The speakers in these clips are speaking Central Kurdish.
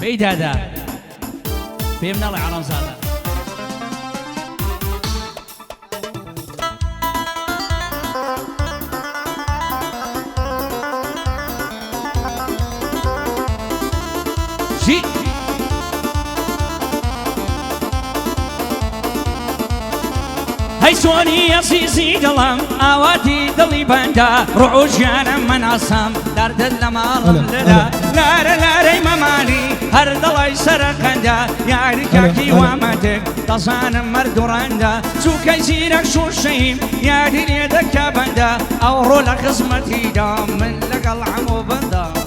بيدادا بيمنا الله على زادا جي هاي سوني يا سيسي دلم اواتي دلي بندا رعوجانا من عصام درد اللمال لا لا لا ري ممالي هر دلي سرقندا يا ركاكي وامتك تصان مردوراندا سوكي زيرك شو الشيم يا دنيا دكا بندا او رولا خصمتي دام من لقى العمو بندا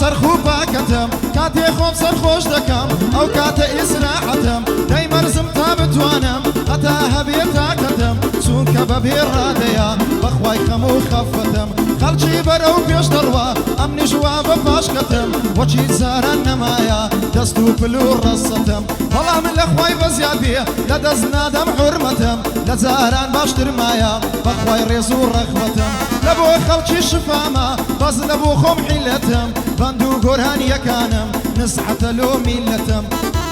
سرخو باكتم كاتي خوب سرخوش دكم او كاتي اسراحتم داي مرزم تابتوانم اتاها بيتاكتم سون كبابي الرادية بخواي خمو خفتم خلشي برو بيش دروا امني جواب باشكتم وجهي زارا نمايا دستو بلو رصتم والله من الاخواي بزيادية لدزنا دم حرمتم لزاران باشتر مايا بخواي ريزو رخبتم لبو خلشي شفامة بز لبو خم حيلتم بندو قران يكانم نسحة لو ميلتم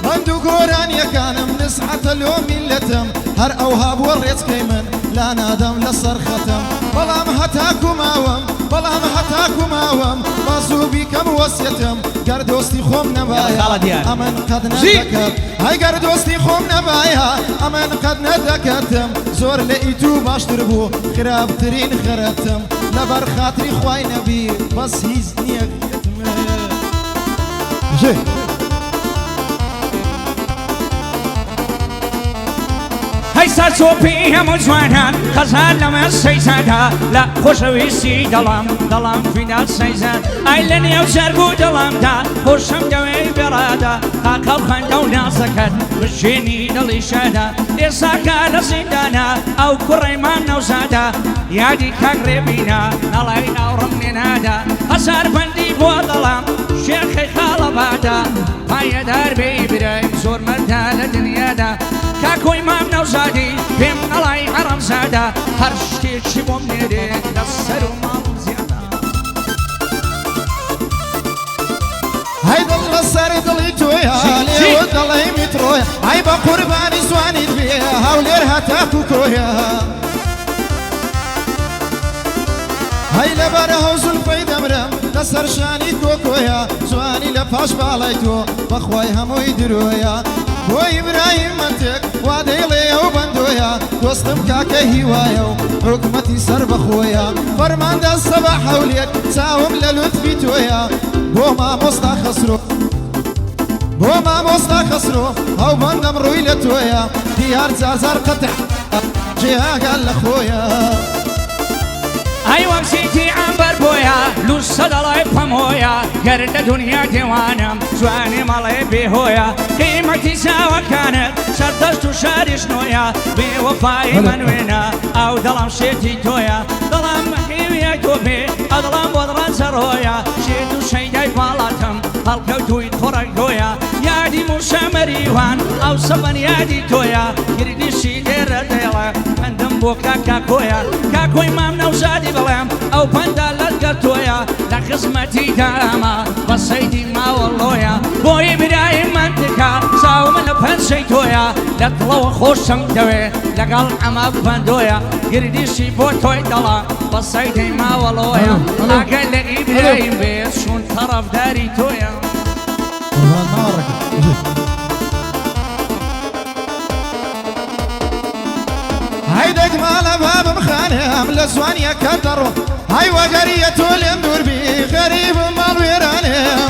بندو قران يكانم نسحة لو ميلتم هر اوهاب وريت كيمن لا نادم لصرختم بلام هتاكو ماوم بلام هتاكو ماوم بازو بيكم وسيتم قردوستي خوم نبايا امن قد ندكت هاي قردوستي خوم نبايا امن قد ندكتم زور لقيتو باشتر بو خراب ترين خرتم لبر خاطري خواي نبي بس هيزنيك جي هاي ساسو بيهم جوانان خزان لما السيزادا لا خوشويسي دلام في نال سيزاد اي لني وشاركو دلام دا خوشم دوي برادا هاكل خندو ناسكت بجيني دلي شادا إساكا لسيدانا او كريمان نوزادا يادي كاقربينا نالاي نورم نادا خسار بندي بو دلام شيخي خالبادا هاي داربي برايم زور مردا لدنيا دا كاكو إمام نوزادي بيم نلاي حرم زادا هرشتي شبو منيري نصر ومال زيادة هاي ضل السر ضلي تويا ليه ضلي مترويا هاي بقرباني سواني فيها هاوليرها تاكو كويا هاي لبره زلفي دمرم لسر شاني كوكويا سواني لباش بالايتو بخواي همو يدرويا بو إبراهيم منتك وادي ليه وبندويا دوستم كاكي هوايا حكمتي سر بخويا فرمان دا الصباح وليك ساهم للطفي تويا بو ما مصطا خسرو بو ما مصطا خسرو هاو بندم روي لتويا ديار زازار قطع جيها قال لخويا هاي ومسيتي عنبر بويا لوس صدلاي بمويا قرد دنيا ديوانم جواني مالي بيهويا قيمتي ساوى كانت شردشتو شارش نويا بوفاي منوينا او دلم شيتي تويا دلم محيويا توبي ادلم ودران سرويا شيتو شيداي بالاتم هالكوتوي خورقويا يادي مشامريوان او سبن يادي تويا يردي شيدي رديلا عندم بوكا كاكويا كاكوي مام نوزادي بلام او بندا للقطويا لخصمتي داما بصيدي ما واللويا بوي براي منتكا ساو من بهالشيتويا لطلو خوشم دوي لقل عما بندويا يرديشي بوتوي دلا بصيدي ما واللويا اقل ابراهيم بيت شون طرف داري تويا هيدك مال باب مخانم لزوان يكدرو هاي وقرية اليندور بي غريب مال ويرانم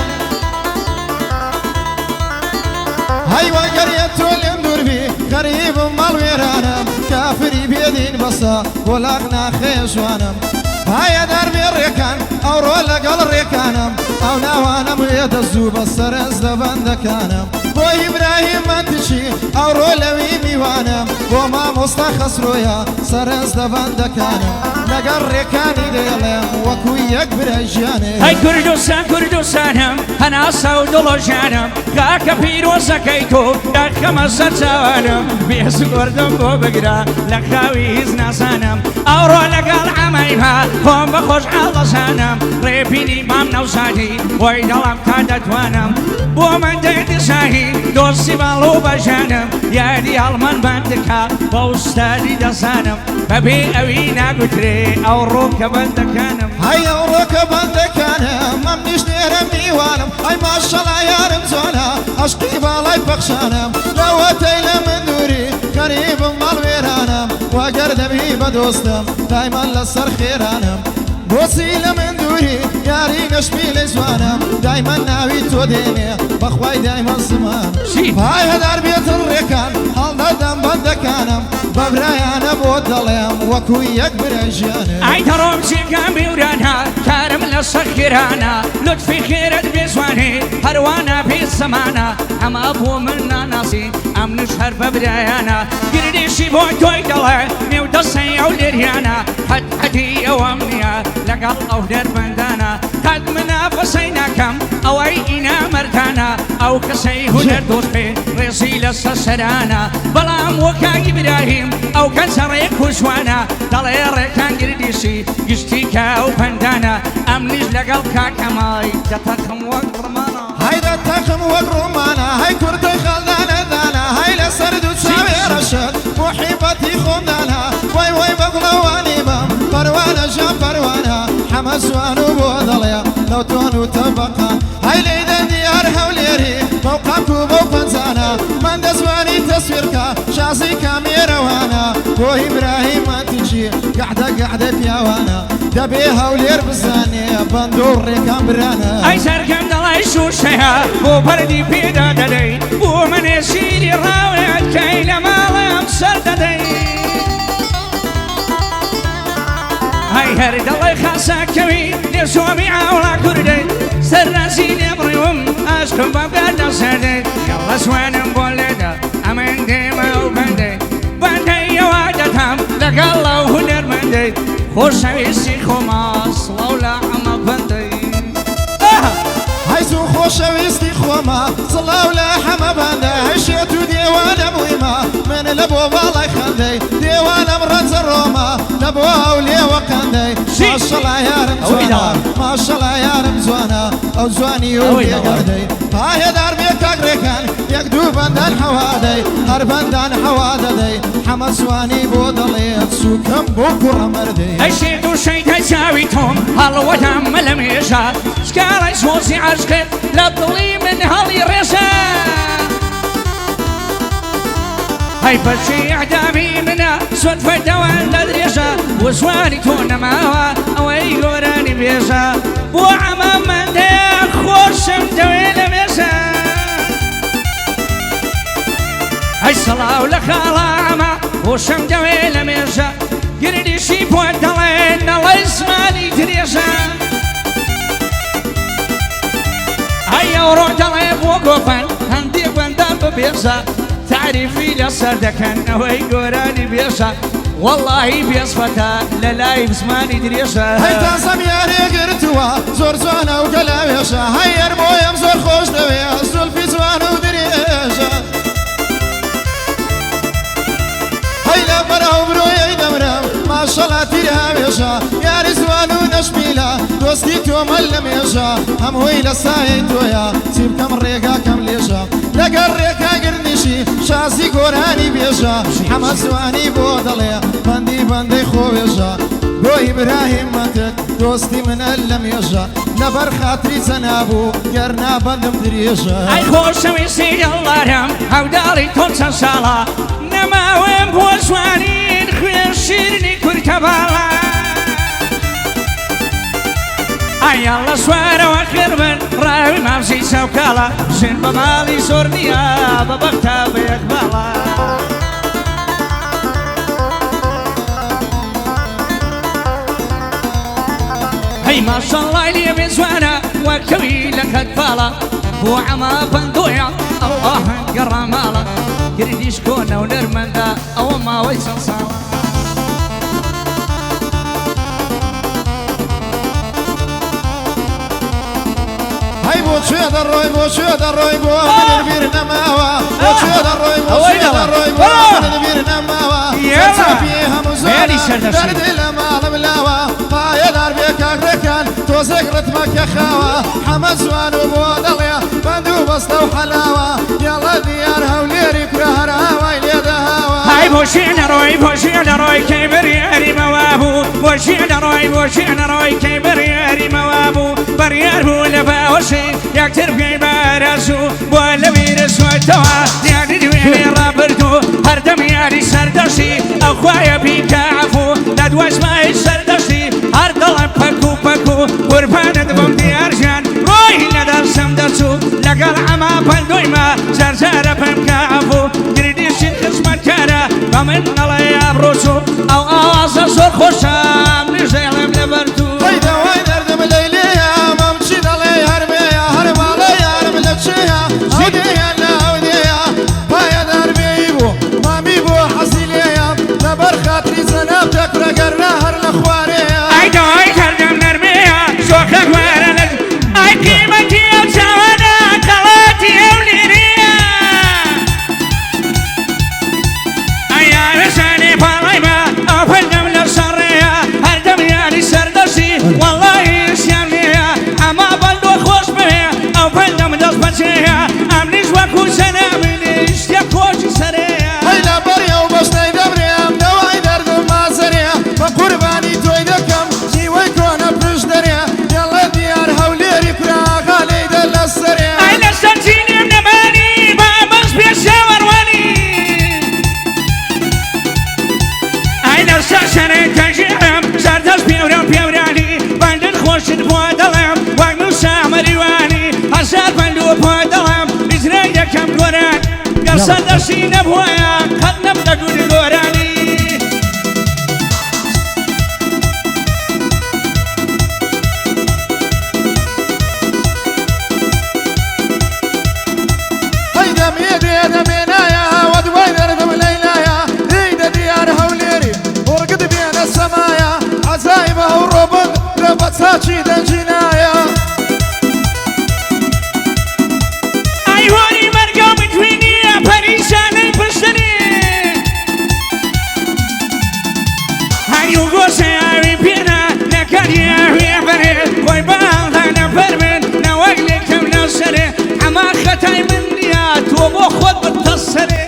هاي وقرية اليندور بي غريب مال ويرانم كافري بيدين بصا ولاغنا خيشوانم هاي دربي الريكان او رولا قل ريكانم او ناوانم ويد الزوب السرز دبندكانم بو إبراهيم منتشي او رولا ويميوانم وما مستخص رويا سرز دبندكانم لقل ريكاني ديلم وكو يكبر اجانم هاي كردوسان كردوسانم أنا سود لجانم كاك بيروزكيتو دخم سرسوانم بيس وردم بوبقرا لخاويز ناسانم أورو لقال عميها هم بخوش على سانم ريبيني مامنا وسادي ويدلم تادتوانم بو من ديدي ساهي دوسي بالو بجانم يادي المن بندكا بوستادي دسانم ببي أوينا قتري أو روك بندكانم هيا وروك بندكانم ممنيش نيرم نيوانم هاي ما شاء الله يا رمزونا عشقي بالاي بخشانم لواتي لمن دوري قريب مال ويرانم وقرد بي بدوستم دايما لسر خيرانم بوسي لمن دوري ياري نشمي لزوانم دايما ناوي توديني بخواي دايما زمان هاي هدار بيت الركان هل دم بدكانم ببرايانا بودلم وكو يكبر اجيانم اي تروم شيكا بيورانا كارم لسخيرانا لطفي خيرت بيزواني هروانا في السمانا ام ابو منا ناسي ام نشهر ببرايانا قردي شيبوي توي دلع ميو دسي وليريانا حد حدي وامنيا لقل او در بندانا قد منافسينا كم او اي انا مرتانا او كسي هدر دوسبي رسيل السسرانا بلام وكا ابراهيم او كان سريك وشوانا دلير كان قرديسي قشتيكا وبندانا امنيش لقل كاكماي تتخم وقرمانا هيدا تخم وقرمانا هاي كرد خلدانا دانا هاي لسرد وتساوي رشد محبتي خمدانا واي واي بغلواني بام فروانا جام فروانا حمس وانو بوضليا لو تونو تبقى هاي ليدا ديار هوليري موقعكو بوفنزانا من دزواني تصويركا شاسي كاميرا وانا بو ابراهيم ما تجي قعدة بياوانا دبي هولير بزاني بندور ريكام برانا اي سركم دلاي شوشيها بو بردي بيدا ددي بو من يسيري راوي كي لما لم سرددي هاي هرد الله خاصة كوي لسومي عولا كردي سرنسي نبريهم أشكم بابقى سردي يلا سوانم بوليدا أمين ديما وبندي بندي يوادتهم لك الله هنر مندي خوش ويسي خماس لولا عما بندي هايزو خوش ويسي خماس لولا عما بندي هشيتو ديوانا مهمة من لبو بالله خندي ديوانا مرات الروما لبو أولي وقندي ما شاء الله يا رمزوانا ما شاء الله يا رمزوانا أو زواني وبي قردي هاي دار بيك أقريكان يقدو بندان حوادي هر بندان حوادي حمس واني بودلي سوكم بكر مردي الشيء شيء تساويتهم هالو دم لميشا سكال شوزي عشق لطلي من هالي ريشا هاي فشي اعدامي منا صدفة دوان لدريشا وسواني تونا معها او اي قراني بيشا وعمام من دي خوشم دوين ميشا هاي صلاة ولخالا عما وشم دوين ميشا قردي شي بودلين الله اسماني تريشا هاي اورو دلين وقوفن هندي بندان ببيشا تعرفي لصدك انه يقراني بيشا والله بيصفتا للاي بسماني دريشا هاي تاسم ياري قرتوا زور زوانا وقلاويشا هاي ارمويم زور خوش دويا زلفي زوانا ودريشا هاي لبرا وبرويا دمرم ما شاء الله تيرها بيشا ياري زوانا ونشميلا دوستي تومل ميشا هم هوي لسايتو يا سيب كم ريقا كم ليشا لقر ريقا قرنشي شاسي قراني بيشا حمد زواني بودليا بندي خويشا بو ابراهيم ماتت دوستي من اللم يشا نبر خاطري زنابو قرنا بندم دريشا اي خوش ويسي الله رم هاو داري تونسا سالا نما وين بوزواني نخوين شيرني كرتبالا اي الله سوارا وخربن راوي مامسي سوكالا شن بمالي سورنيا ببغتا بيقبالا هي ما شاء الله لي بزوانا وكوي لك اطفالا هو عما بندويا الله قرمالا قردي شكونا ونرمندا او ما ويسن صالا هاي بوشي دروي بوشي دروي بو من البير نماوا بوشي دروي بوشي دروي بو من البير نماوا يلا فيها مالي مزوجة سردشي درد لما الملاوا فايا دار بيك اغركان توزق رتمك يا خاوا حمد زوان وبودليا بندو بسطة وحلاوة يلا ديار هوليري كرهرا ويلي دهاوا هاي بوشي دروي كبر ياري موابو بوشي دروي كبر ياري موابو بريار بو لباوشي يكتر في بارسو ولا بيرسو التوا يادي دويني رابرتو هردم ياري سردشي اخوايا بيك عفو ندواش ماي سردشي هردل بكو قربان دبم ديار جان روي ندر سمدسو لقل عما بندويما زرزار بمك عفو قردي شي خصمت كارا ومن الله يبرسو او اواز صور خوشام نزيلم لبرتو هيدا وين اردم ليليا ممشي دلي هرميا هرمالي هرم لتشيا هوديا ناوديا بايا دربي بو مامي بو حسيليا لبر خاطري زنابتك رقرنا هر لخواريا اي دوي كردم نرميها شوخك وارنك اي قيمتي وسوانا قلاتي وليريا اي عرساني بالايما افلدم للصرية هردم يالي سردسي والله يسيانيها اما بلدو خوش بيها افلدم دصبتيها امنيش وكو سنة منيش يكوش سرية هيدا بريا وبشتاي دبريا مدواي دردم ما سريا بقرباني توي دكم جيوي كونا برش دريا يلا ديار هوليري كرا غالي دل السريا اي لسنتيني من ماني بابس بيشاور واني اي لسنتيني تجيهم زردس بيوراني بندن خوش بودلم وانو سامري واني هزار بندو بودلم بزري يكم قران قصد دشي نبويا قد نبدا قولي قراني هيدا ميدي دمينايا ودوي دردم ليلايا هيدا ديار هوليري ورقد بين السمايا عزايمه وربط ربط ساتشي دنجنايا اي هوني مرقم تويني بريشاني بشتني هاي وقوسي اوي بينا نكالي اوي بريد كوي بالغانا فرمن نواقلي كم نصري عما ختاي مني توبو خود بالتصري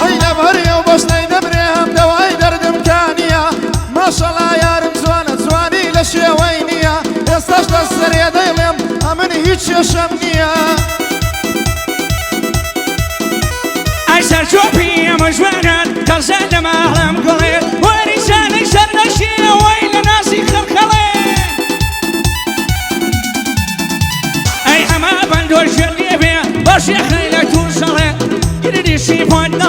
هيدا بريا وبشتاي دبريهم دواي دردم كانيا ما شاء الله يا رم زواني لشيوينيا يستاش للسريا ديلم امن هيتش يشمنيا اي سرشوبي مجوانا تغزال ما اعلم قليل ورسالي سردشي ويل ناسي خلخلي اي اما بندور جليبي باش يخيلك توصلي قردي شي فوت